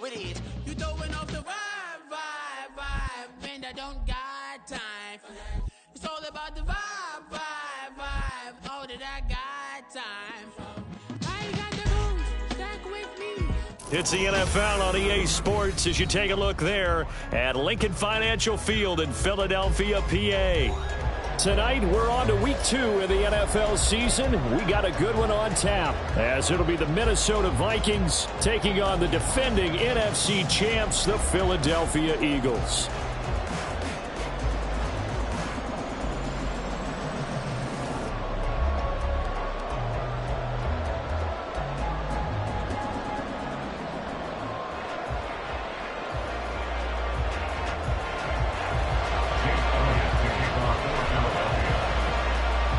with it. You throwing off the vibe, and I don't got time for that. It's all about the vibe. Oh, that I got time for. I got the moves, stack with me. It's the NFL on EA Sports as you take a look there at Lincoln Financial Field in Philadelphia, PA. Tonight, we're on to week 2 of the NFL season. We got a good one on tap, as it'll be the Minnesota Vikings taking on the defending NFC champs, the Philadelphia Eagles.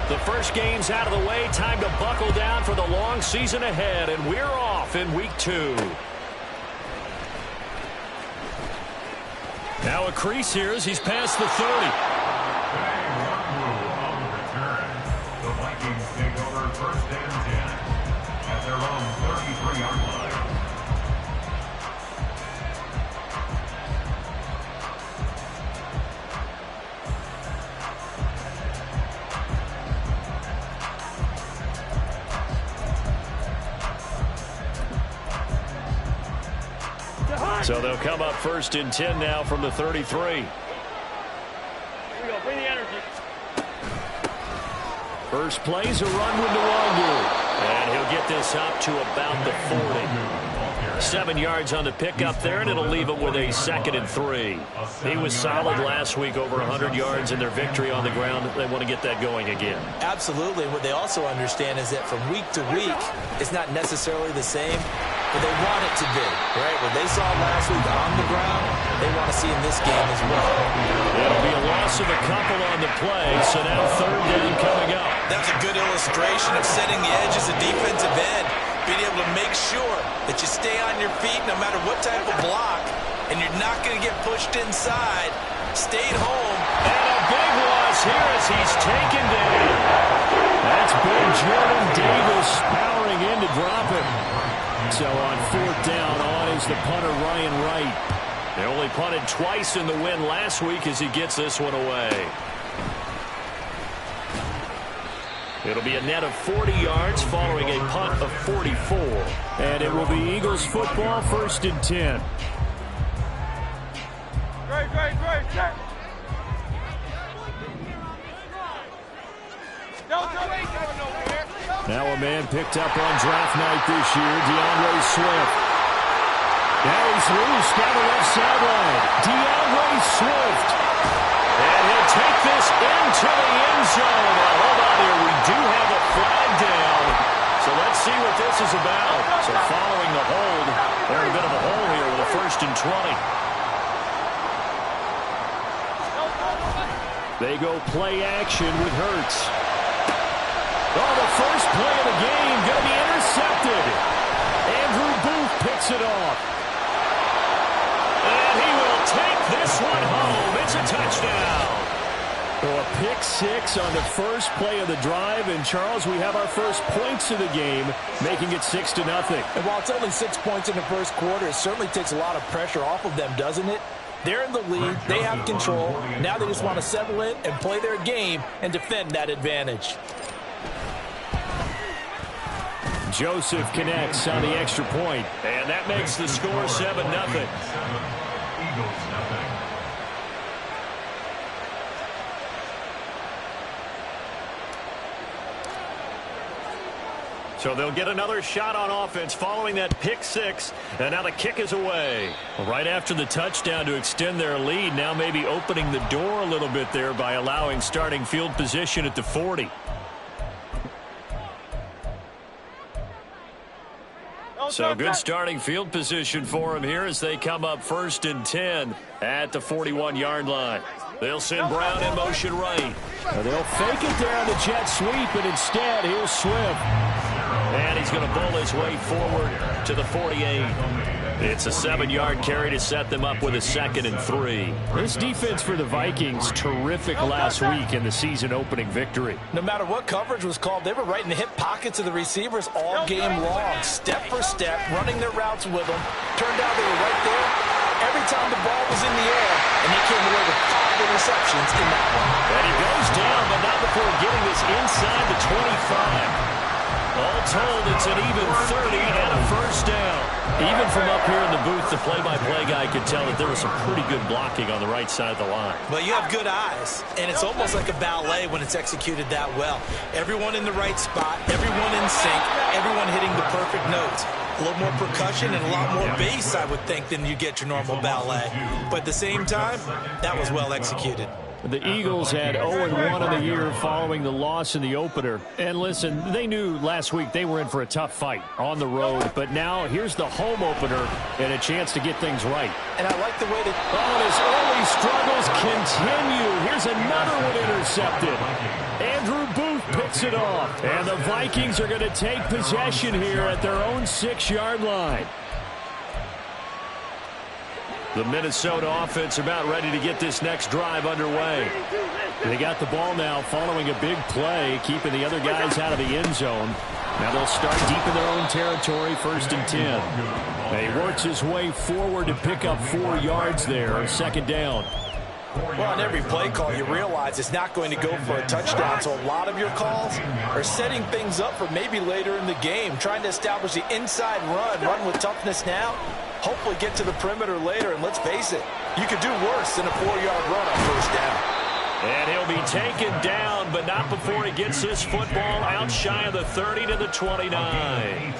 The first game's out of the way. Time to buckle down for the long season ahead, and we're off in week 2. Now a crease here as he's past the 30. The Vikings take over first and 10 at their own 33-yard line. So they'll come up first and 10 now from the 33. Here we go. Bring the energy. First play's a run with Nwangu. And he'll get this up to about the 40. 7 yards on the pickup there, and it'll leave him with a 2nd and 3. He was solid last week, over 100 yards in their victory on the ground. They want to get that going again. Absolutely. And what they also understand is that from week to week, it's not necessarily the same, but they want it to be, right? What they saw last week on the ground, they want to see in this game as well. It'll be a loss of a couple on the play, so now 3rd down coming up. That's a good illustration of setting the edge as a defensive end, being able to make sure that you stay on your feet no matter what type of block, and you're not going to get pushed inside. Stayed home. And a big loss here as he's taken down. That's big Jordan Davis powering in to drop it. So on 4th down, on is the punter Ryan Wright. They only punted twice in the win last week as he gets this one away. It'll be a net of 40 yards following a punt of 44. And it will be Eagles football, 1st and 10. Great. Now a man picked up on draft night this year, DeAndre Swift. Now he's loose down the left sideline. DeAndre Swift. And he'll take this into the end zone. Now, hold on here. We do have a flag down. So let's see what this is about. So following the hold, they're in a bit of a hole here with a 1st and 20. They go play action with Hurts. Oh, the first play of the game going to be intercepted. Andrew Booth picks it off. And he will take this one home. It's a touchdown. So a pick 6 on the first play of the drive. And, Charles, we have our first points of the game, making it 6-0. And while it's only 6 points in the first quarter, it certainly takes a lot of pressure off of them, doesn't it? They're in the lead. They have control. Now they just want to settle in and play their game and defend that advantage. Joseph connects on the extra point. And that makes the score 7-0. Eagles nothing. So they'll get another shot on offense following that pick 6. And now the kick is away. Right after the touchdown to extend their lead, now maybe opening the door a little bit there by allowing starting field position at the 40. So good starting field position for him here as they come up 1st and 10 at the 41-yard line. They'll send Brown in motion right. They'll fake it there on the jet sweep, and instead here's Swift. And he's going to bowl his way forward to the 48. It's a 7-yard carry to set them up with a 2nd and 3. This defense for the Vikings, terrific last week in the season-opening victory. No matter what coverage was called, they were right in the hip pockets of the receivers all game long, step for step, running their routes with them. Turned out they were right there every time the ball was in the air, and they came away with 5 interceptions in that one. And he goes down, but not before getting this inside the 25. All told, it's an even 30 and a first down. Even from up here in the booth, the play-by-play guy could tell that there was some pretty good blocking on the right side of the line. Well, you have good eyes, and it's almost like a ballet when it's executed that well. Everyone in the right spot, everyone in sync, everyone hitting the perfect notes. A little more percussion and a lot more bass, I would think, than you get your normal ballet. But at the same time, that was well executed. The Eagles had 0-1 in the year following the loss in the opener. And listen, they knew last week they were in for a tough fight on the road. But now here's the home opener and a chance to get things right. And I like the way that... Oh, his early struggles continue. Here's another one intercepted. Andrew Booth picks it off. And the Vikings are going to take possession here at their own 6-yard line. The Minnesota offense about ready to get this next drive underway. They got the ball now following a big play, keeping the other guys out of the end zone. Now they'll start deep in their own territory, 1st and 10. He works his way forward to pick up 4 yards there, 2nd down. Well, on every play call, you realize it's not going to go for a touchdown, so a lot of your calls are setting things up for maybe later in the game, trying to establish the inside run with toughness now, hopefully get to the perimeter later, and let's face it, you could do worse than a 4-yard run on 1st down. And he'll be taken down, but not before he gets this football out shy of the 30 to the 29.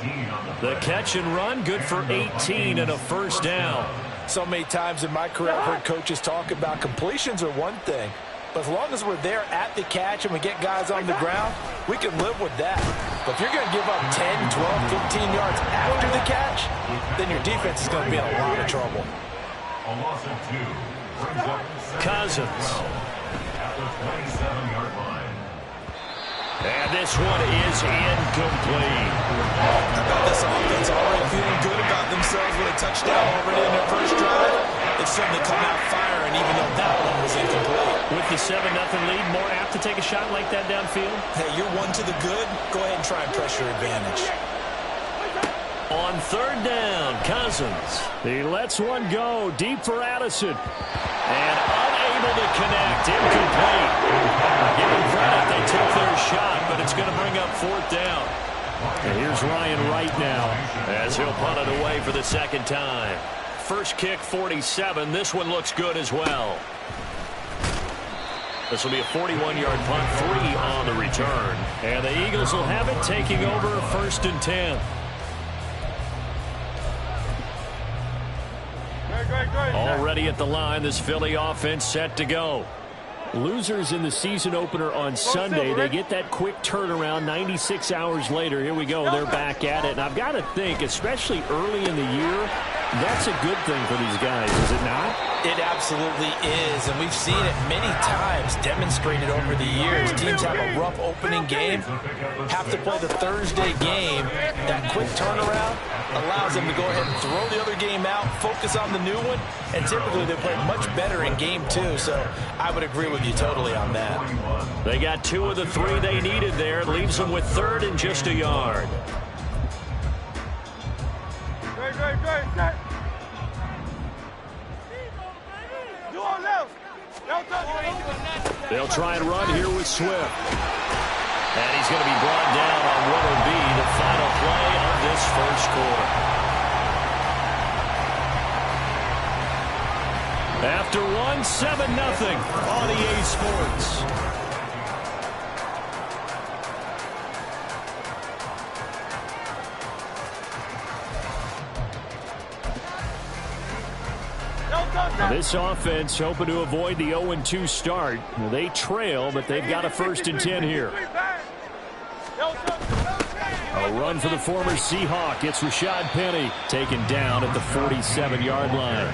The catch and run, good for 18 and a 1st down. So many times in my career, I've heard coaches talk about completions are one thing, but as long as we're there at the catch and we get guys on the ground, we can live with that. But if you're going to give up 10, 12, 15 yards after the catch, then your defense is going to be in a lot of trouble. A loss of 2 brings up Cousins. at the 27-yard line. And this one is incomplete. This offense already feeling good about themselves with a touchdown already in their first drive. They've certainly come out firing, even though that one was incomplete. With the 7-0 lead, more apt to take a shot like that downfield? Hey, you're 1 to the good. Go ahead and try and press your advantage. On 3rd down, Cousins. He lets one go deep for Addison. And unable to connect. Incomplete. Give them credit. They took their shot, but it's going to bring up 4th down. And here's Ryan Wright now as he'll punt it away for the 2nd time. First kick, 47. This one looks good as well. This will be a 41-yard punt, 3 on the return. And the Eagles will have it, taking over 1st and 10. Already at the line, this Philly offense set to go. Losers in the season opener on Sunday. They get that quick turnaround 96 hours later. Here we go. They're back at it. And I've got to think, especially early in the year, that's a good thing for these guys, is it not? It absolutely is, and we've seen it many times demonstrated over the years. Teams have a rough opening game, have to play the Thursday game. That quick turnaround allows them to go ahead and throw the other game out, focus on the new one, and typically they play much better in game 2, so I would agree with you totally on that. They got 2 of the 3 they needed there. It leaves them with 3rd and just a yard. They'll try and run here with Swift. And he's going to be brought down on what will be the final play of this first quarter. After 7-0 on EA Sports. This offense hoping to avoid the 0-2 start. They trail, but they've got a 1st and 10 here. A run for the former Seahawk. It's Rashad Penny taken down at the 47-yard line.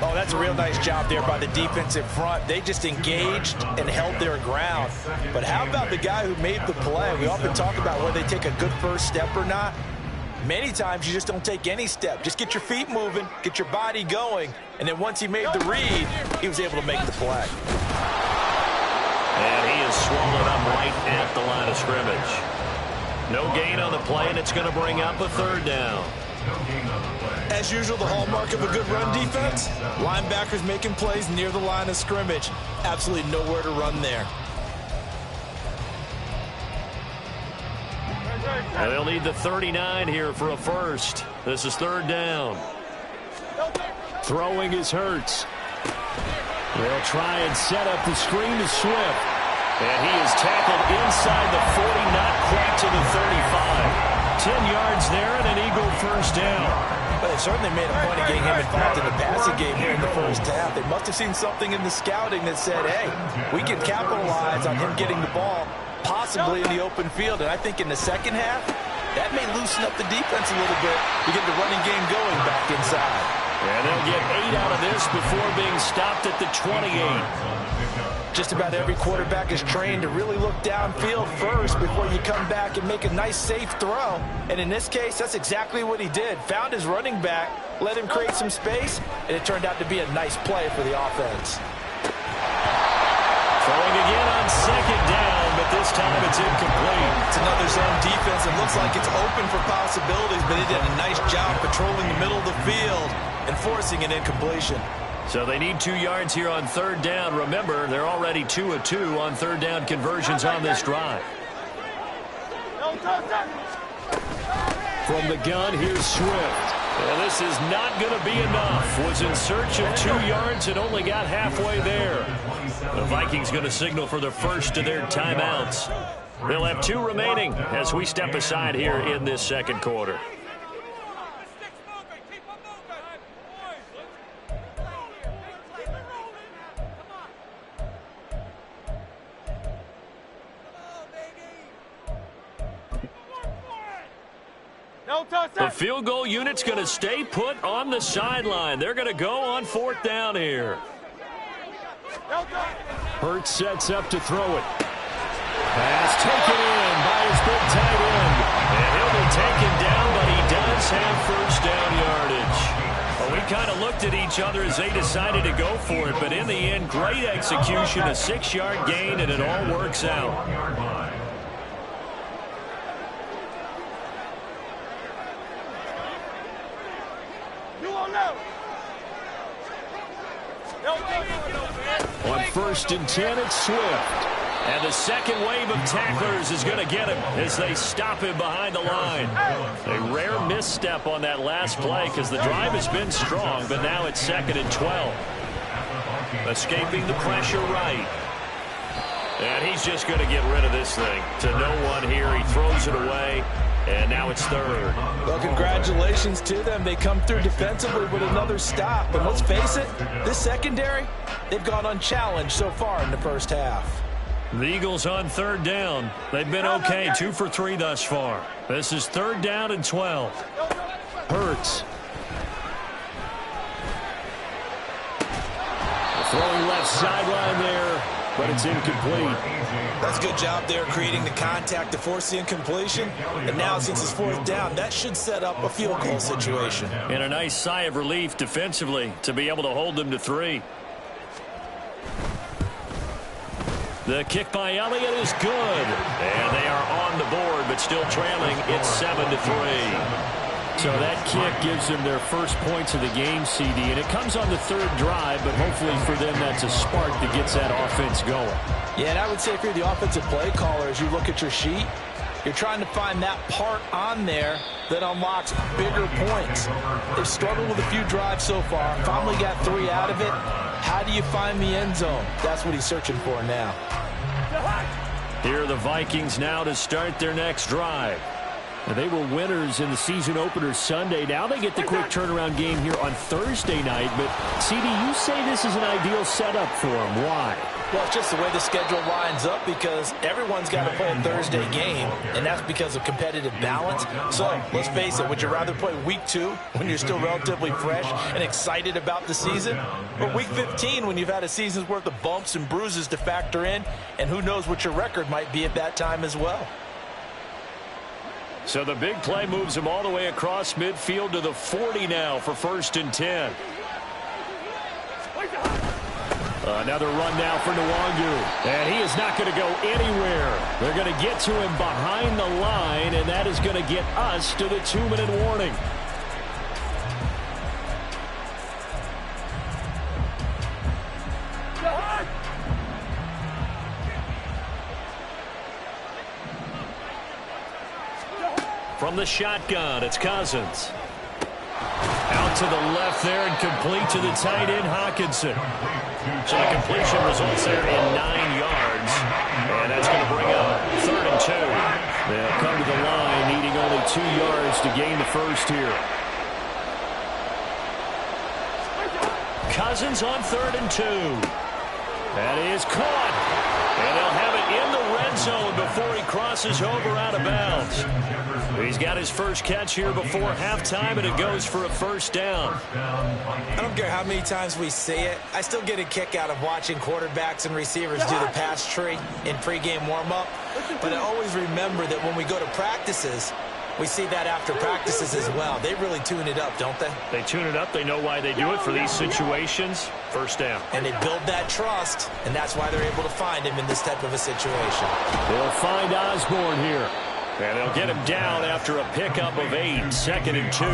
Oh, that's a real nice job there by the defensive front. They just engaged and held their ground. But how about the guy who made the play? We often talk about whether they take a good first step or not. Many times you just don't take any step. Just get your feet moving, get your body going, and then once he made the read, he was able to make the play. And he is swallowed up right at the line of scrimmage. No gain on the play, and it's going to bring up a third down. As usual, the hallmark of a good run defense, linebackers making plays near the line of scrimmage. Absolutely nowhere to run there. And they'll need the 39 here for a first. This is third down. Throwing is Hurts. They'll try and set up the screen to Swift. And he is tackled inside the 40, not quite to the 35. 10 yards there and an Eagle first down. Well, they certainly made a point of getting him involved in the passing game here in the first half. They must have seen something in the scouting that said, hey, we can capitalize on him getting the ball, possibly in the open field. And I think in the second half, that may loosen up the defense a little bit to get the running game going back inside. And they'll get 8 out of this before being stopped at the 28. Just about every quarterback is trained to really look downfield first before you come back and make a nice, safe throw. And in this case, that's exactly what he did. Found his running back, let him create some space, and it turned out to be a nice play for the offense. Throwing again on second down, but this time it's incomplete. It's another zone defense. It looks like it's open for possibilities, but he did a nice job patrolling the middle of the field and forcing an incompletion. So they need 2 yards here on third down. Remember, they're already 2 of 2 on third down conversions on this drive. From the gun, here's Swift. And this is not going to be enough. Was in search of 2 yards and only got halfway there. The Vikings going to signal for the first of their timeouts. They'll have 2 remaining as we step aside here in this second quarter. The field goal unit's going to stay put on the sideline. They're going to go on fourth down here. Hurts sets up to throw it. Pass taken in by his big tight end. And he'll be taken down, but he does have first down yardage. Well, we kind of looked at each other as they decided to go for it, but in the end, great execution, a 6-yard gain, and it all works out. On first and 10, it's Swift. And the second wave of tacklers is going to get him as they stop him behind the line. A rare misstep on that last play because the drive has been strong, but now it's second and 12. Escaping the pressure right. And he's just going to get rid of this thing. To no one here. He throws it away. And now it's third. Well, congratulations to them. They come through defensively with another stop. And let's face it, this secondary, they've gone unchallenged so far in the first half. The Eagles on third down. They've been okay, 2 for 3 thus far. This is third down and 12. Hurts. Throwing left sideline there, but it's incomplete. That's a good job there creating the contact to force the incompletion. And now since it's fourth down, that should set up a field goal situation. And a nice sigh of relief defensively to be able to hold them to 3. The kick by Elliott is good. And they are on the board, but still trailing. It's 7-3. So that kick gives them their first points of the game, CD. And it comes on the third drive, but hopefully for them that's a spark that gets that offense going. Yeah, and I would say if you're the offensive play caller, as you look at your sheet, you're trying to find that part on there that unlocks bigger points. They've struggled with a few drives so far. Finally got 3 out of it. How do you find the end zone? That's what he's searching for now. Here are the Vikings now to start their next drive. And they were winners in the season opener Sunday. Now they get the quick turnaround game here on Thursday night. But, CD, you say this is an ideal setup for them. Why? Well, it's just the way the schedule lines up because everyone's got to play a Thursday game, and that's because of competitive balance. So, let's face it, would you rather play week 2 when you're still relatively fresh and excited about the season, or week 15 when you've had a season's worth of bumps and bruises to factor in, and who knows what your record might be at that time as well? So the big play moves him all the way across midfield to the 40 now for 1st and 10. Another run now for Nwangu. And he is not going to go anywhere. They're going to get to him behind the line, and that is going to get us to the 2-minute warning. From the shotgun, it's Cousins. Out to the left there and complete to the tight end, Hawkinson. So the completion results there in 9 yards. And that's going to bring up 3rd and 2. They'll come to the line needing only 2 yards to gain the first here. Cousins on 3rd and 2. That is caught. And they'll have it in the red zone before he crosses over out of bounds. He's got his first catch here before halftime, and it goes for a 1st down. I don't care how many times we see it. I still get a kick out of watching quarterbacks and receivers do the pass tree in pregame warm-up. But I always remember that when we go to practices, we see that after practices as well. They really tune it up, don't they? They tune it up. They know why they do it for these situations. 1st down. And they build that trust, and that's why they're able to find him in this type of a situation. They'll find Osborne here. And they'll get him down after a pickup of 8, 2nd and 2.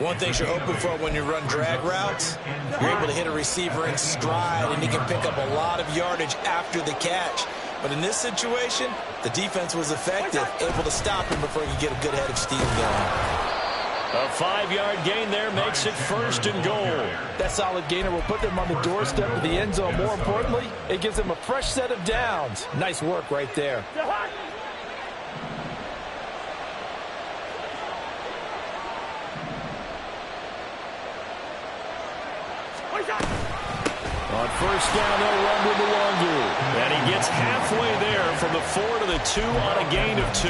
One thing you're hoping for when you run drag routes, you're able to hit a receiver in stride, and he can pick up a lot of yardage after the catch. But in this situation, the defense was effective, able to stop him before he could get a good head of steam going. A 5-yard gain there makes it 1st and goal. That solid gainer will put them on the doorstep of the end zone. More importantly, it gives them a fresh set of downs. Nice work right there. On 1st down, they'll run with Nwangu. And he gets halfway there from the 4 to the 2 on a gain of 2.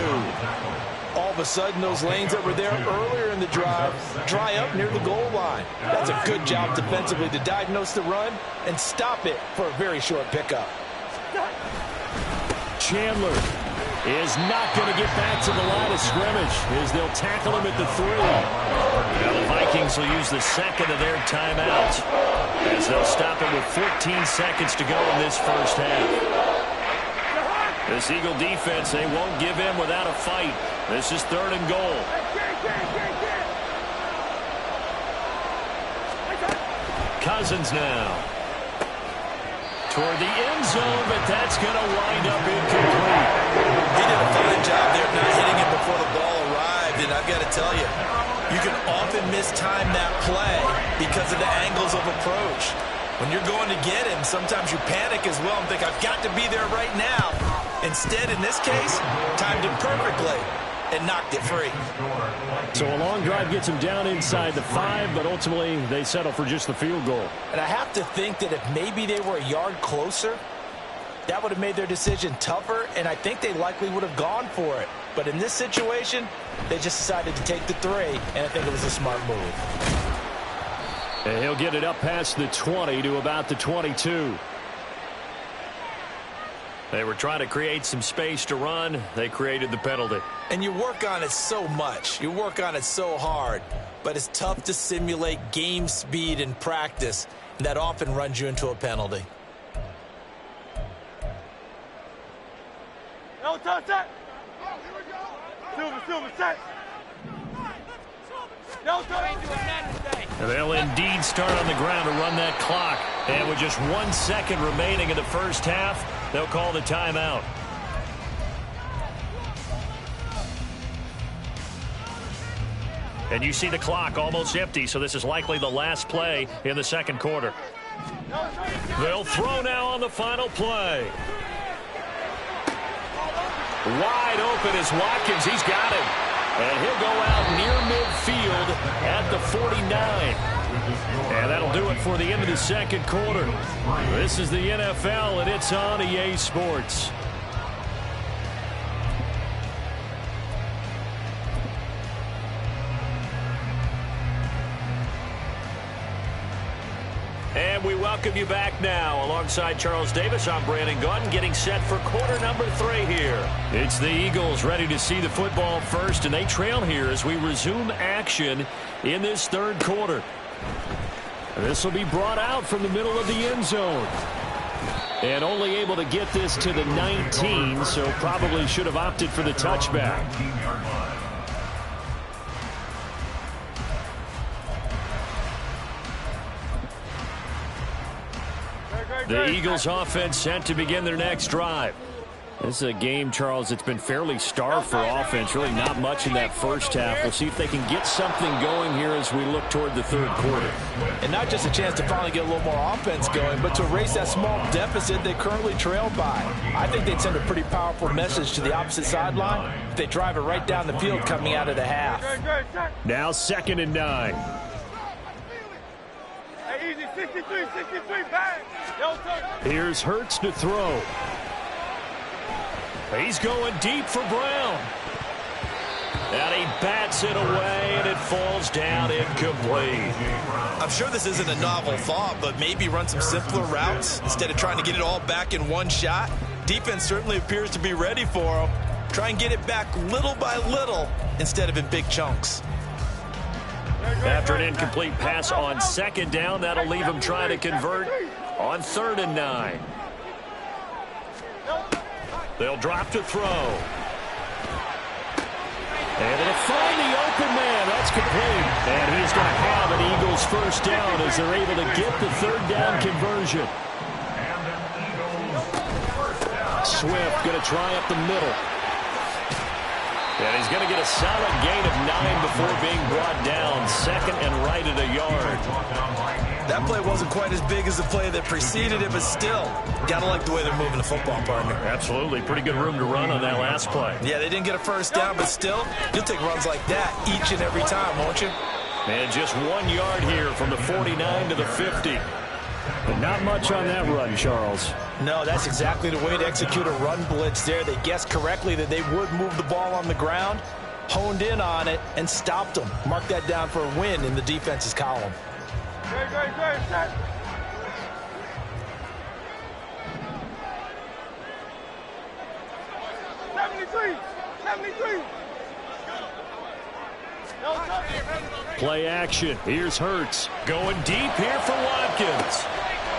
All of a sudden, those lanes that were there earlier in the drive dry up near the goal line. That's a good job defensively to diagnose the run and stop it for a very short pickup. Chandler is not going to get back to the line of scrimmage as they'll tackle him at the 3. Now the Vikings will use the 2nd of their timeouts as they'll stop it with 14 seconds to go in this 1st half. This Eagle defense, they won't give in without a fight. This is 3rd and goal. Cousins now. Toward the end zone, but that's going to wind up incomplete. He did a fine job there not hitting it before the ball arrived, and I've got to tell you, you can often mistime that play because of the angles of approach. When you're going to get him, sometimes you panic as well and think, I've got to be there right now. Instead, in this case, timed it perfectly and knocked it free. So a long drive gets him down inside the 5, but ultimately they settle for just the field goal. And I have to think that if maybe they were a yard closer, that would have made their decision tougher, and I think they likely would have gone for it. But in this situation, they just decided to take the 3, and I think it was a smart move. And he'll get it up past the 20 to about the 22. They were trying to create some space to run. They created the penalty. And you work on it so much. You work on it so hard. But it's tough to simulate game speed in practice. And that often runs you into a penalty. No, touch that. Silver, set. No, And they'll indeed start on the ground to run that clock. And with just 1 second remaining in the 1st half, they'll call the timeout. And you see the clock almost empty, so this is likely the last play in the 2nd quarter. They'll throw now on the final play. Wide open is Watkins. He's got him. And he'll go out near midfield at the 49. And that'll do it for the end of the 2nd quarter. This is the NFL, and it's on EA Sports. And And we welcome you back now. Alongside Charles Davis, I'm Brandon Gunn, getting set for quarter number 3 here. It's the Eagles ready to see the football first, and they trail here as we resume action in this third quarter. This will be brought out from the middle of the end zone. And only able to get this to the 19, so probably should have opted for the touchback. The Eagles offense set to begin their next drive. This is a game, Charles, it's been fairly starved for offense. Really not much in that first half. We'll see if they can get something going here as we look toward the third quarter. And not just a chance to finally get a little more offense going, but to erase that small deficit they currently trailed by. I think they'd send a pretty powerful message to the opposite sideline if they drive it right down the field coming out of the half. Now 2nd and 9. Hey, easy, 63, bang. Here's Hurts to throw. He's going deep for Brown. And he bats it away, and it falls down incomplete. I'm sure this isn't a novel thought, but maybe run some simpler routes instead of trying to get it all back in one shot. Defense certainly appears to be ready for him. Try and get it back little by little instead of in big chunks. After an incomplete pass on 2nd down, that'll leave him trying to convert on 3rd and 9. They'll drop to throw. And it'll find the open man. That's complete. And he's going to have an Eagles first down as they're able to get the 3rd down conversion. Swift going to try up the middle. And he's going to get a solid gain of 9 before being brought down. 2nd and right at a yard. That play wasn't quite as big as the play that preceded it, but still, gotta like the way they're moving the football, partner. Absolutely. Pretty good room to run on that last play. Yeah, they didn't get a first down, but still, you'll take runs like that each and every time, won't you? And just 1 yard here from the 49 to the 50. But not much on that run, Charles. No, that's exactly the way to execute a run blitz there. They guessed correctly that they would move the ball on the ground, honed in on it, and stopped them. Mark that down for a win in the defense's column. Great, set. Play action. Here's Hurts. Going deep here for Watkins.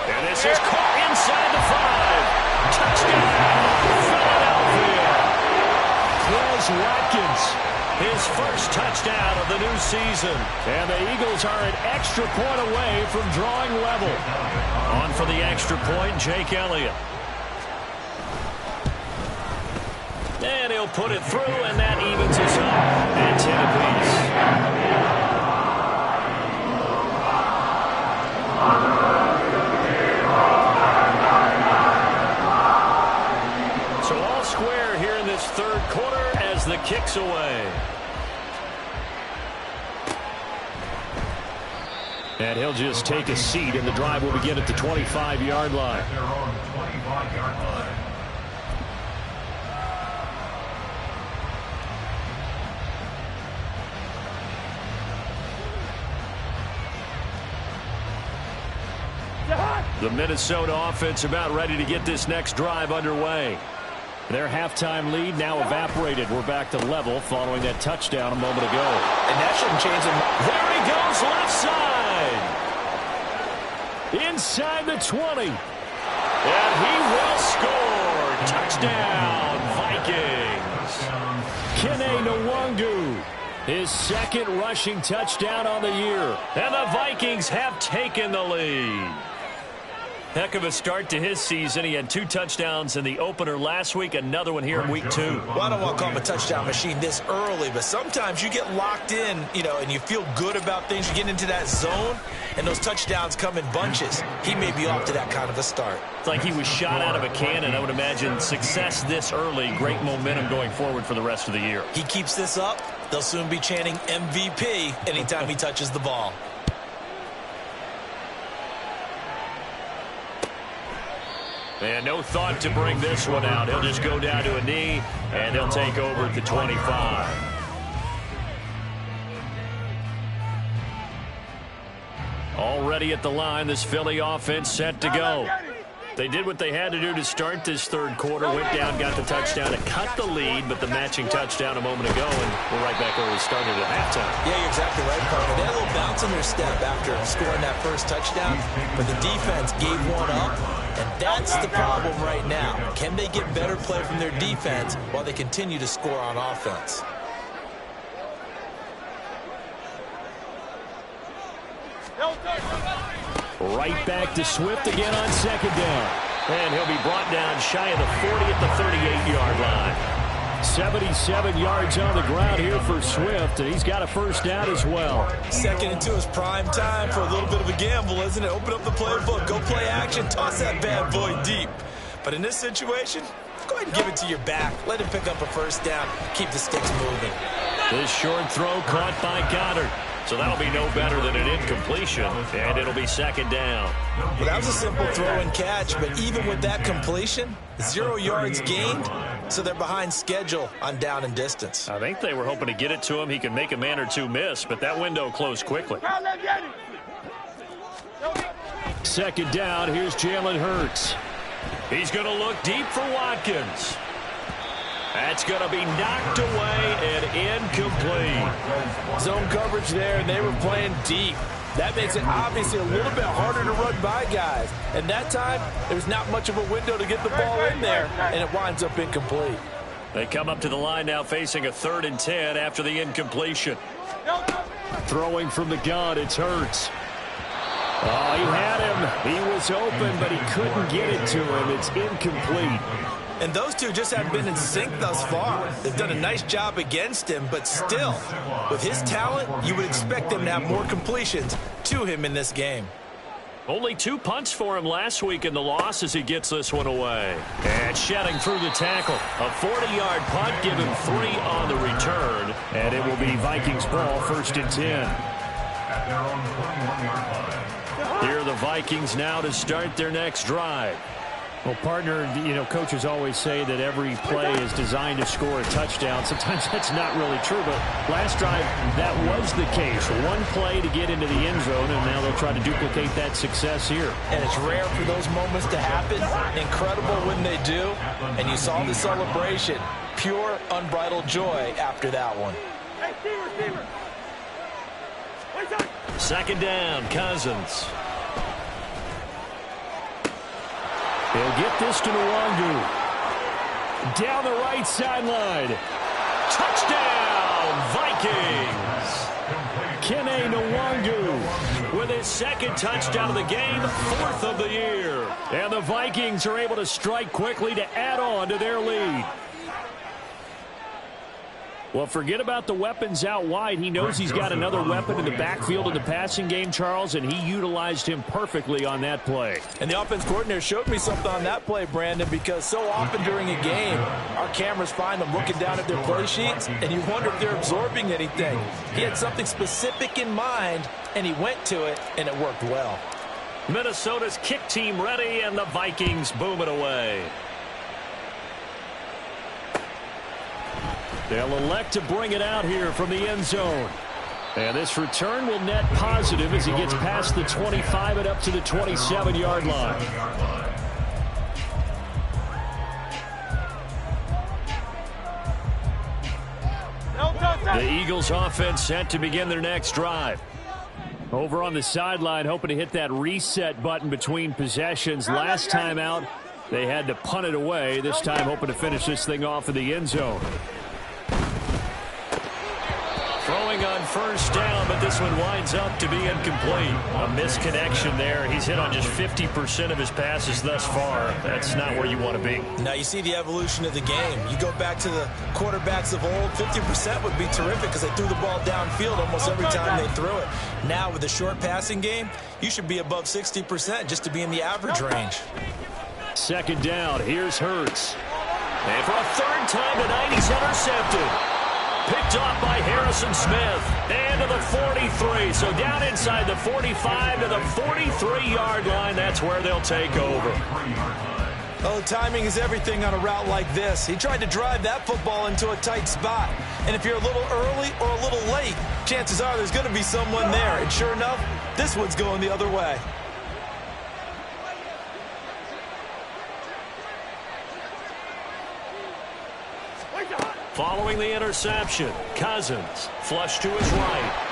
And this is caught inside the 5. Touchdown, Philadelphia. Chris Watkins, his first touchdown of the new season. And the Eagles are an extra point away from drawing level. On for the extra point, Jake Elliott. And he'll put it through, and that evens us up at 10 apiece. So all square here in this third quarter as the kick's away. And he'll just take a seat, and the drive will begin at the 25-yard line. Their own 25-yard line. The Minnesota offense about ready to get this next drive underway. Their halftime lead now evaporated. We're back to level following that touchdown a moment ago. And that shouldn't change them. There he goes, left side. Inside the 20. And he will score. Touchdown, Vikings. Kene Nwangu, his 2nd rushing touchdown on the year. And the Vikings have taken the lead. Heck of a start to his season. He had 2 touchdowns in the opener last week, another one here in week 2. Well, I don't want to call him a touchdown machine this early, but sometimes you get locked in, and you feel good about things. You get into that zone, and those touchdowns come in bunches. He may be off to that kind of a start. It's like he was shot out of a cannon. I would imagine success this early, great momentum going forward for the rest of the year. He keeps this up, they'll soon be chanting MVP anytime he touches the ball. And no thought to bring this one out. He'll just go down to a knee, and they'll take over at the 25. Already at the line, this Philly offense set to go. They did what they had to do to start this third quarter. Went down, got the touchdown to cut the lead, but the matching touchdown a moment ago, and we're right back where we started at halftime. Yeah, you're exactly right, partner. They had a little bounce in their step after scoring that first touchdown, but the defense gave one up, and that's the problem right now. Can they get better play from their defense while they continue to score on offense? Right back to Swift again on second down. And he'll be brought down shy of the 40 at the 38-yard line. 77 yards on the ground here for Swift, and he's got a first down as well. Second and 2 is prime time for a little bit of a gamble, isn't it? Open up the playbook, go play action, toss that bad boy deep. But in this situation, go ahead and give it to your back. Let him pick up a first down, keep the sticks moving. This short throw caught by Goddard. So that'll be no better than an incompletion, and it'll be second down. Well, that was a simple throw and catch, but even with that completion, 0 yards gained, so they're behind schedule on down and distance. I think they were hoping to get it to him. He could make a man or two miss, but that window closed quickly. Second down, here's Jalen Hurts. He's going to look deep for Watkins. That's going to be knocked away and incomplete. Zone coverage there, and they were playing deep. That makes it obviously a little bit harder to run by guys. And that time, there's not much of a window to get the ball in there, and it winds up incomplete. They come up to the line now facing a 3rd and 10 after the incompletion. Throwing from the gun, it's Hurts. Oh, he had him. He was open, but he couldn't get it to him. It's incomplete. And those two just haven't been in sync thus far. They've done a nice job against him, but still, with his talent, you would expect them to have more completions to him in this game. Only 2 punts for him last week in the loss as he gets this one away. And shedding through the tackle. A 40-yard punt, give him 3 on the return. And it will be Vikings ball, 1st and 10. At their own 21-yard line. Here are the Vikings now to start their next drive. Well, partner, you know, coaches always say that every play is designed to score a touchdown. Sometimes that's not really true, but last drive, that was the case. One play to get into the end zone, and now they'll try to duplicate that success here. And it's rare for those moments to happen. Incredible when they do. And you saw the celebration. Pure, unbridled joy after that one. Second down, Cousins. He'll get this to Nwangu. Down the right sideline. Touchdown, Vikings. Kene Nwangu with his 2nd touchdown of the game, 4th of the year. And the Vikings are able to strike quickly to add on to their lead. Well, forget about the weapons out wide. He knows he's got another weapon in the backfield in the passing game, Charles, and he utilized him perfectly on that play. And the offense coordinator showed me something on that play, Brandon, because so often during a game, our cameras find them looking down at their play sheets, and you wonder if they're absorbing anything. He had something specific in mind, and he went to it, and it worked well. Minnesota's kick team ready, and the Vikings boom it away. They'll elect to bring it out here from the end zone. And this return will net positive as he gets past the 25 and up to the 27-yard line. The Eagles offense set to begin their next drive. Over on the sideline, hoping to hit that reset button between possessions. Last time out, they had to punt it away. This time, hoping to finish this thing off in the end zone. Throwing on first down, but this one winds up to be incomplete. A misconnection there. He's hit on just 50% of his passes thus far. That's not where you want to be. Now you see the evolution of the game. You go back to the quarterbacks of old, 50% would be terrific because they threw the ball downfield almost every time they threw it. Now with the short passing game, you should be above 60% just to be in the average range. Second down, here's Hurts. And for a 3rd time tonight, he's intercepted. Picked off by Harrison Smith. And to the 43. So down inside the 45 to the 43-yard line. That's where they'll take over. Oh, timing is everything on a route like this. He tried to drive that football into a tight spot. And if you're a little early or a little late, chances are there's going to be someone there. And sure enough, This one's going the other way. Following the interception, Cousins flush to his right.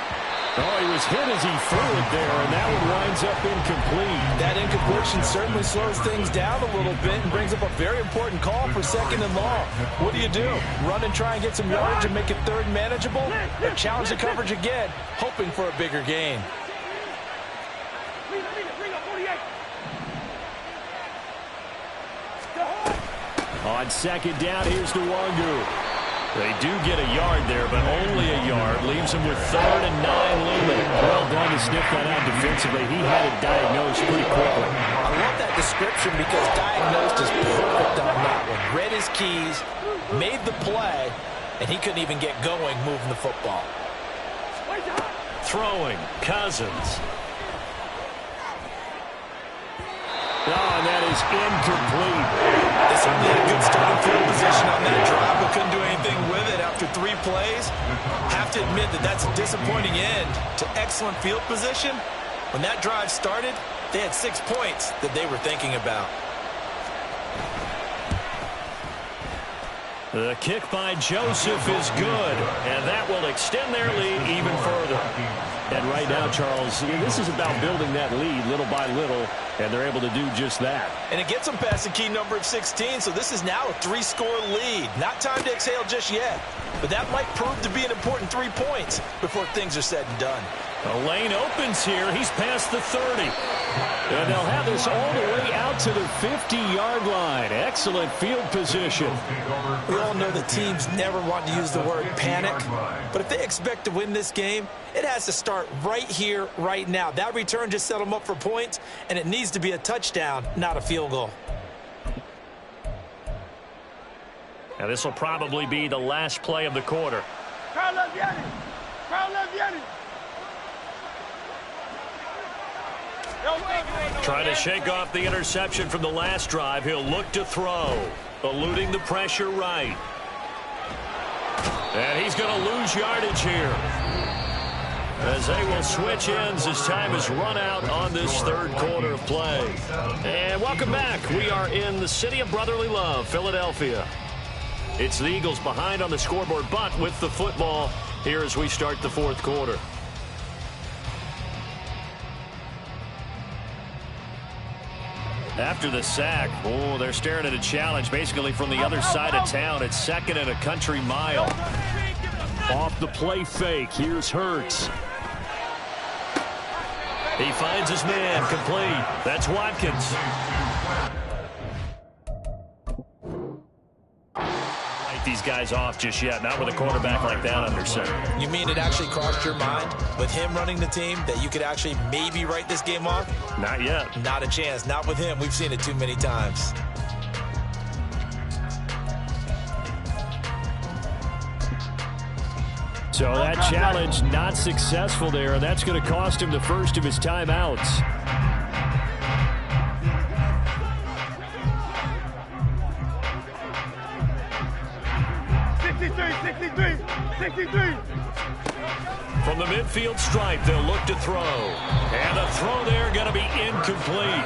Oh, he was hit as he threw it there, and that one winds up incomplete. That incompletion certainly slows things down a little bit and brings up a very important call for 2nd and long. What do? Run and try and get some yardage and make it 3rd and manageable? Or challenge the coverage again, hoping for a bigger gain? On 2nd down, here's Nwangu. They do get a yard there, but only a yard. Leaves him with 3rd and 9 looming. Well done to sniff that out defensively. He had it diagnosed pretty quickly. I love that description because diagnosed is perfect on that one. Read his keys, made the play, and he couldn't even get going moving the football. Throwing, Cousins. Oh, and that is incomplete. They certainly had good starting field position on that drive, but couldn't do anything with it after 3 plays. Have to admit that that's a disappointing end to excellent field position. When that drive started, they had 6 points that they were thinking about. The kick by Joseph is good, and that will extend their lead even further. And right now, Charles, this is about building that lead little by little, and they're able to do just that. And it gets them past the key number of 16, so this is now a 3-score lead. Not time to exhale just yet, but that might prove to be an important 3 points before things are said and done. A lane opens here. He's past the 30. And they'll have this all the way out to the 50-yard line. Excellent field position. We all know that teams never want to use the word panic, but if they expect to win this game, it has to start right here, right now. That return just set them up for points, and it needs to be a touchdown, not a field goal. Now this will probably be the last play of the quarter. Trying to shake off the interception from the last drive. He'll look to throw. Eluding the pressure right. And he's going to lose yardage here, as they will switch ends as time has run out on this 3rd quarter of play. And welcome back. We are in the city of brotherly love, Philadelphia. It's the Eagles behind on the scoreboard, but with the football here as we start the 4th quarter. After the sack, oh, they're staring at a challenge basically from the other side of town. It's 2nd and a country mile. Off the play fake, here's Hurts. He finds his man, complete. That's Watkins. These guys off just yet, not with a quarterback like that under center. You mean it actually crossed your mind with him running the team that you could actually maybe write this game off? Not yet. Not a chance. Not with him. We've seen it too many times. So that challenge not successful there, and that's going to cost him the first of his timeouts. From the midfield stripe, they'll look to throw. And the throw there going to be incomplete.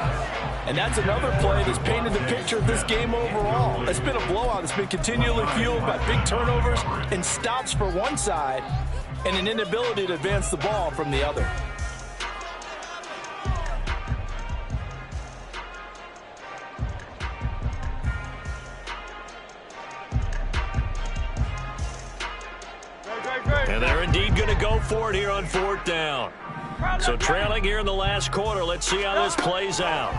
And that's another play that's painted the picture of this game overall. It's been a blowout. It's been continually fueled by big turnovers and stops for one side and an inability to advance the ball from the other. And they're indeed going to go for it here on 4th down. So trailing here in the last quarter, let's see how this plays out.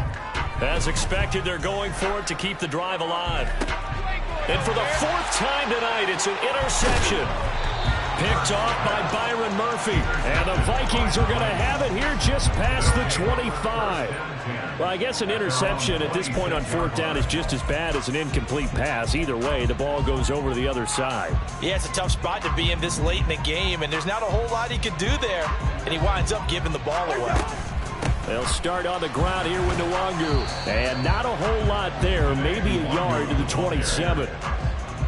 As expected, they're going for it to keep the drive alive. And for the 4th time tonight, it's an interception. Picked off by Byron Murphy. And the Vikings are going to have it here just past the 25. Well, I guess an interception at this point on 4th down is just as bad as an incomplete pass. Either way, the ball goes over to the other side. Yeah, it's a tough spot to be in this late in the game, and there's not a whole lot he could do there, and he winds up giving the ball away. They'll start on the ground here with Nwangu. And not a whole lot there, maybe a yard to the 27.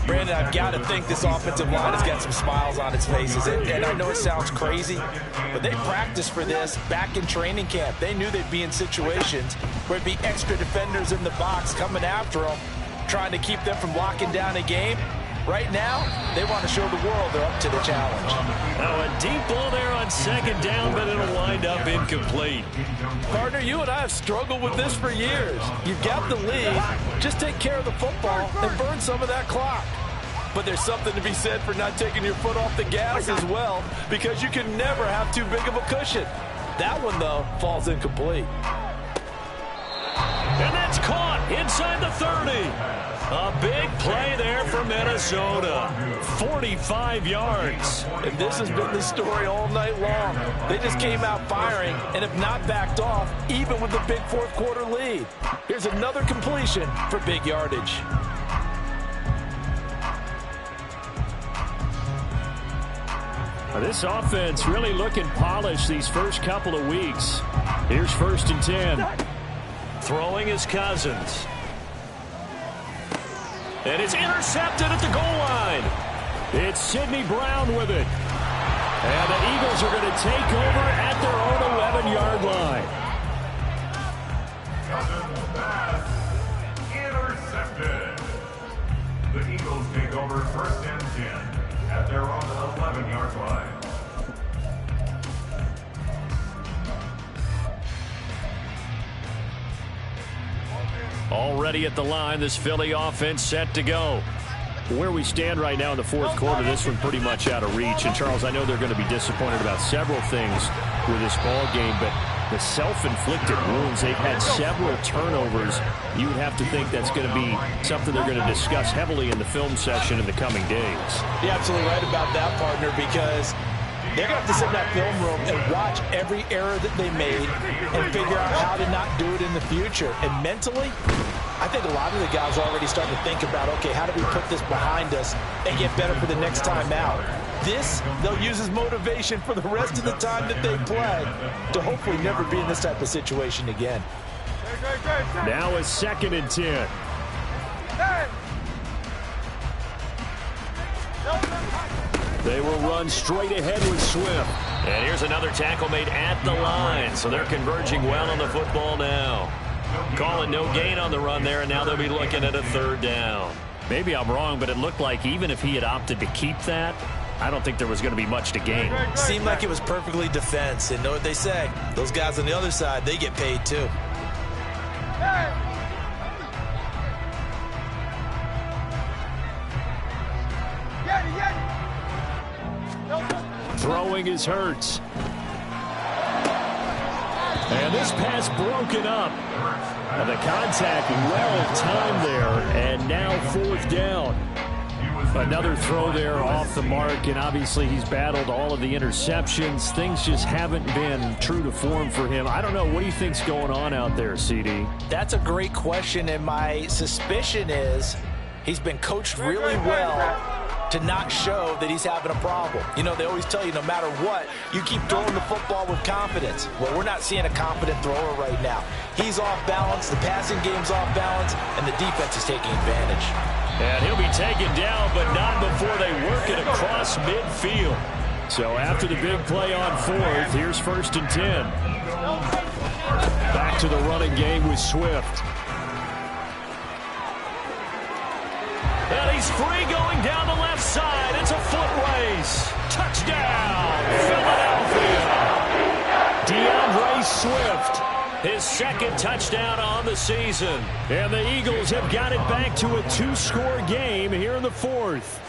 Brandon, I've got to think this offensive line has got some smiles on its faces. And I know it sounds crazy, but they practiced for this back in training camp. They knew they'd be in situations where it'd be extra defenders in the box coming after them, trying to keep them from locking down a game. Right now, they want to show the world they're up to the challenge. Now a deep ball there on second down, but it'll wind up incomplete. Partner, you and I have struggled with this for years. You've got the lead. Just take care of the football and burn some of that clock. But there's something to be said for not taking your foot off the gas as well, because you can never have too big of a cushion. That one, though, falls incomplete. And that's caught inside the 30. A big play there for Minnesota. 45 yards. And this has been the story all night long. They just came out firing and have not backed off, even with the big fourth quarter lead. Here's another completion for big yardage. This offense really looking polished these first couple of weeks. Here's 1st and 10. Throwing is Cousins. And it's intercepted at the goal line. It's Sidney Brown with it. And the Eagles are going to take over at their own 11-yard line. Cousins pass intercepted. The Eagles take over 1st and 10 at their own 11-yard line. Already at the line, this Philly offense set to go. Where we stand right now in the fourth quarter, this one pretty much out of reach. And, Charles, I know they're going to be disappointed about several things with this ball game, but the self-inflicted wounds, they've had several turnovers. You would have to think that's going to be something they're going to discuss heavily in the film session in the coming days. You're absolutely right about that, partner, because they're going to have to sit in that film room and watch every error that they made and figure out how to not do it in the future. And mentally, I think a lot of the guys are already starting to think about, okay, how do we put this behind us and get better for the next time out? This, they'll use as motivation for the rest of the time that they play to hopefully never be in this type of situation again. Now it's 2nd and 10. They will run straight ahead with Swift. And here's another tackle made at the line. So they're converging well on the football now. Calling no gain on the run there, and now they'll be looking at a 3rd down. Maybe I'm wrong, but it looked like even if he had opted to keep that, I don't think there was going to be much to gain. Seemed like it was perfectly defense. And know what they say? Those guys on the other side, they get paid too. Throwing is Hurts. And this pass broken up. And the contact well timed there. And now 4th down. Another throw there off the mark, and obviously he's battled all of the interceptions. Things just haven't been true to form for him. I don't know. What do you think's going on out there, CD? That's a great question, and my suspicion is he's been coached really well to not show that he's having a problem. You know, they always tell you no matter what, you keep throwing the football with confidence. Well, we're not seeing a confident thrower right now. He's off balance, the passing game's off balance, and the defense is taking advantage. And he'll be taken down, but not before they work it across midfield. So after the big play on 4th, here's 1st and 10. Back to the running game with Swift. And he's free going down the left side. It's a foot race. Touchdown, Philadelphia. DeAndre Swift. His 2nd touchdown on the season. And the Eagles have got it back to a 2-score game here in the 4th.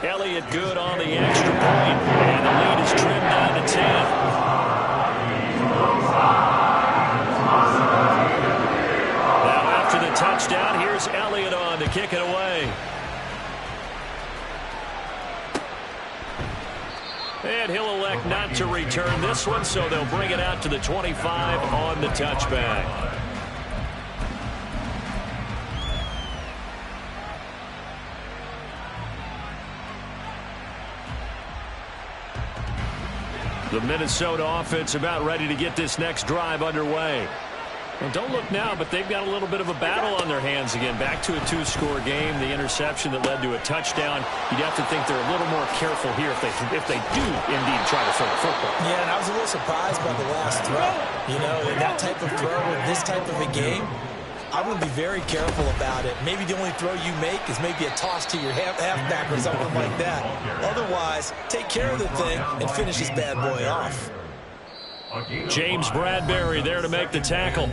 Elliott good on the extra point. And the lead is trimmed down to 10. Now after the touchdown, here's Elliott on to kick it away. And he'll elect not to return this one, so they'll bring it out to the 25 on the touchback. The Minnesota offense about ready to get this next drive underway. And don't look now, but they've got a little bit of a battle on their hands again. Back to a 2-score game. The interception that led to a touchdown. You'd have to think they're a little more careful here if they do indeed try to throw the football. Yeah, and I was a little surprised by the last throw. You know, that type of throw in this type of a game, I'm going to be very careful about it. Maybe the only throw you make is maybe a toss to your halfback or something like that. Otherwise, take care of the thing and finish this bad boy off. James Bradbury there to make the tackle.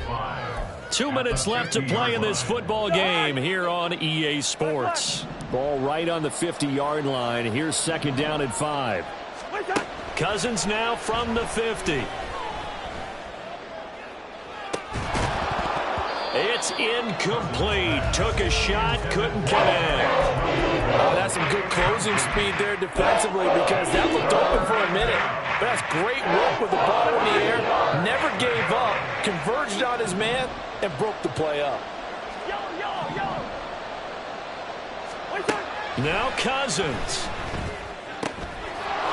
2 minutes left to play in this football game here on EA Sports. Ball right on the 50-yard line. Here's second down and 5. Cousins now from the 50. It's incomplete. Took a shot, couldn't connect. Oh, that's some good closing speed there defensively because that looked open for a minute. But that's great work with the ball in the air. Never gave up. Converged on his man and broke the play up. Now Cousins.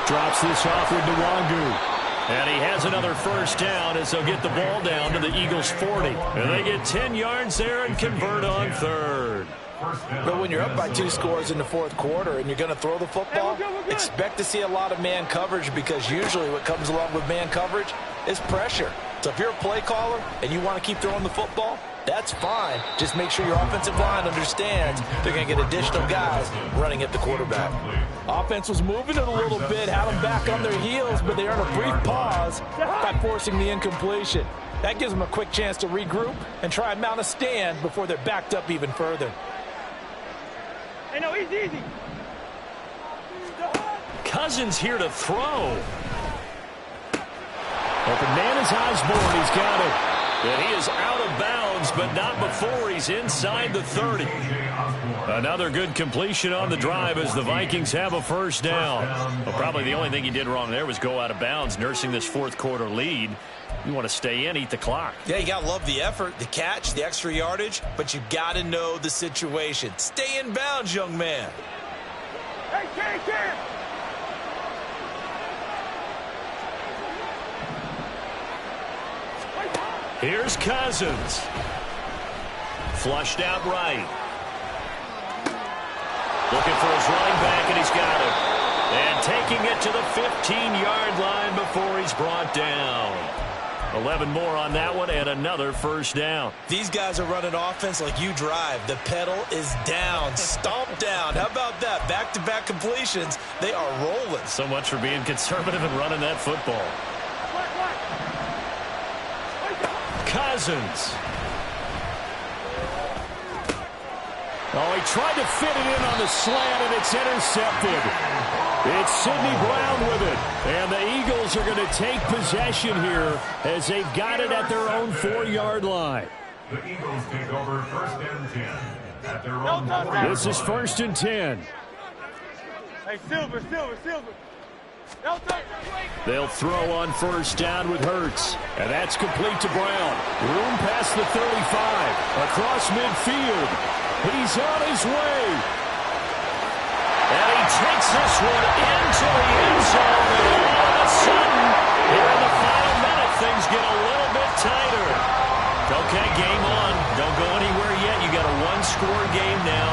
Drops this off with Nwangu. And he has another first down as they'll get the ball down to the Eagles' 40. And they get 10 yards there and convert on third. But when you're up by 2 scores in the fourth quarter and you're going to throw the football, expect to see a lot of man coverage because usually what comes along with man coverage is pressure. So if you're a play caller and you want to keep throwing the football, that's fine. Just make sure your offensive line understands they're going to get additional guys running at the quarterback. Offense was moving it a little bit, had them back on their heels, but they earned a brief pause by forcing the incompletion. That gives them a quick chance to regroup and try and mount a stand before they're backed up even further. Hey, no, easy. Cousins here to throw. Open man is Osborne. He's got it. And he is out of bounds, but not before he's inside the 30. Another good completion on the drive as the Vikings have a first down. Well, probably the only thing he did wrong there was go out of bounds, nursing this fourth quarter lead. You want to stay in, eat the clock. Yeah, you got to love the effort, the catch, the extra yardage, but you got to know the situation. Stay in bounds, young man. Hey, Cam. Here's Cousins. Flushed out right. Looking for his running back, and he's got it. And taking it to the 15-yard line before he's brought down. 11 more on that one, and another first down. These guys are running offense like you drive. The pedal is down, stomped down. How about that? Back-to-back completions. They are rolling. So much for being conservative and running that football. Cousins. Oh, he tried to fit it in on the slant, and it's intercepted. It's Sidney Brown with it. And the Eagles are going to take possession here as they've got it at their own 4-yard line. The Eagles take over first and 10 at their own 4-yard This is first and 10. Hey, Silver. They'll throw on first down with Hurts. And that's complete to Brown. Room past the 35. Across midfield. He's on his way. And he takes this one into the end zone. And all of a sudden, here in the final minute, things get a little bit tighter. Okay, game on. Don't go anywhere yet. You got a one-score game now.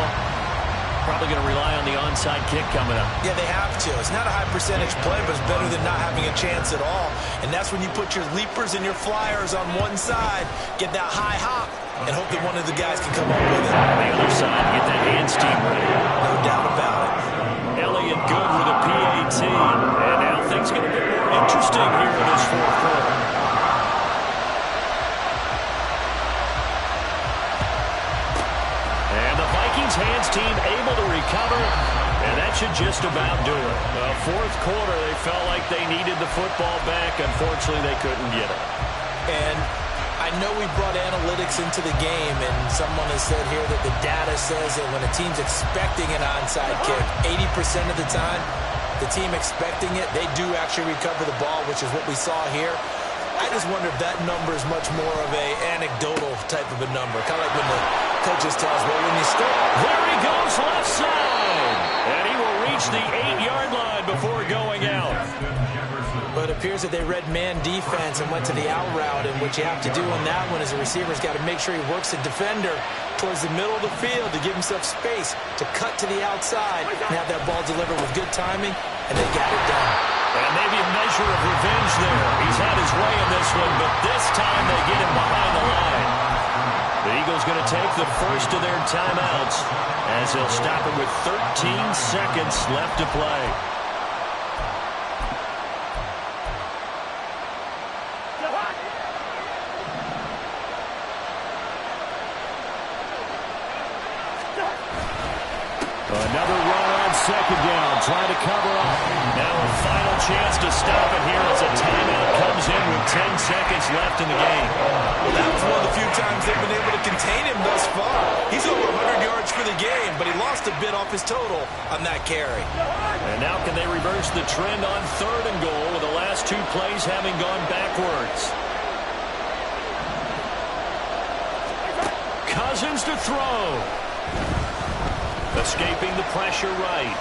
Probably going to rely on the onside kick coming up. Yeah, they have to. It's not a high percentage play, but it's better than not having a chance at all. And that's when you put your leapers and your flyers on one side, get that high hop, and hope that one of the guys can come up with it. On the other side, get that hands team ready. No doubt about it. Elliott good with a PAT. And now things get a bit more interesting here in this fourth quarter. And the Vikings hands team able to recover, and that should just about do it. Fourth quarter, they felt like they needed the football back. Unfortunately, they couldn't get it. And I know we brought analytics into the game, and someone has said here that the data says that when a team's expecting an onside kick, 80% of the time, the team expecting it, they do actually recover the ball, which is what we saw here. I just wonder if that number is much more of a anecdotal type of a number, kind of like when the coaches tell us, well, when you score. There he goes left side. And he will reach the 8-yard line before going out. But it appears that they read man defense and went to the out route, and what you have to do on that one is the receiver's got to make sure he works the defender towards the middle of the field to give himself space to cut to the outside and have that ball delivered with good timing, and they got it done. And maybe a measure of revenge there. He's had his way in this one, but this time they get him behind the line. The Eagles going to take the first of their timeouts as they'll stop it with 13 seconds left to play. Another run on second down, trying to cover up. Now a final chance to stop it here as a timeout comes in with 10 seconds left in the game. Well, that was one of the few times they've been able to contain him thus far. He's over 100 yards for the game, but he lost a bit off his total on that carry. And now can they reverse the trend on 3rd and goal with the last 2 plays having gone backwards? Cousins to throw. Escaping the pressure right.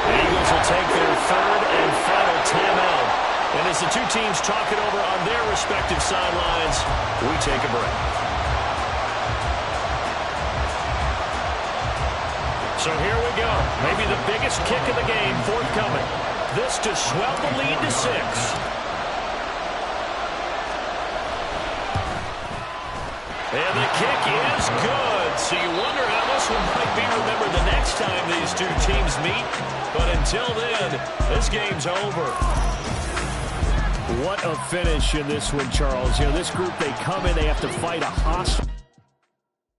The Eagles will take their 3rd and final timeout. And as the 2 teams talk it over on their respective sidelines, we take a break. So here we go. Maybe the biggest kick of the game forthcoming. This to swell the lead to 6. And the kick is good. So you wonder how this one might be remembered the next time these 2 teams meet. But until then, this game's over. What a finish in this one, Charles. You know, this group, they come in, they have to fight a hostile.